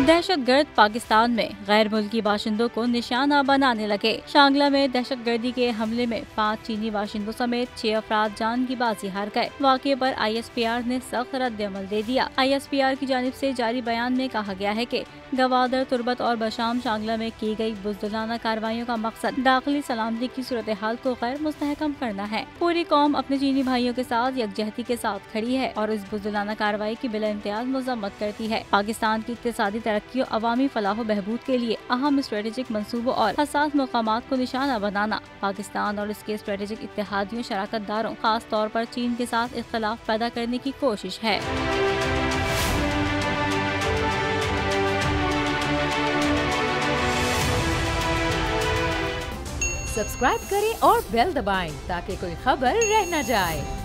दहशतगर्द पाकिस्तान में गैर मुल्की बाशिंदों को निशाना बनाने लगे। शांगला में दहशतगर्दी के हमले में 5 चीनी बाशिंदों समेत 6 अफराद जान की बाजी हार गए। वाक़े पर ISPR ने सख्त रद्द-ए-अमल दे दिया। ISPR की जानिब से जारी बयान में कहा गया है कि गवादर, तुर्बत और बशाम शांगला में की गई बुज़दिलाना कार्रवाइयों का मकसद दाखिली सलामती की सूरत हाल को गैर मुस्तहकम करना है। पूरी कौम अपने चीनी भाइयों के साथ यकजहती के साथ खड़ी है और इस बुज़दिलाना कार्रवाई की बिला इम्तियाज मजम्मत करती है। पाकिस्तान की इक़्तिसादी तरक्की और अवामी फलाह बहबूद के लिए अहम स्ट्रेटेजिक मंसूबों और हसास मकामात को निशाना बनाना पाकिस्तान और इसके स्ट्रेटेजिक इत्तेहादियों शराकत दारों खास तौर पर चीन के साथ इख्तलाफ पैदा करने की कोशिश है। सब्सक्राइब करें और बेल दबाएं ताकि कोई खबर रह न जाए।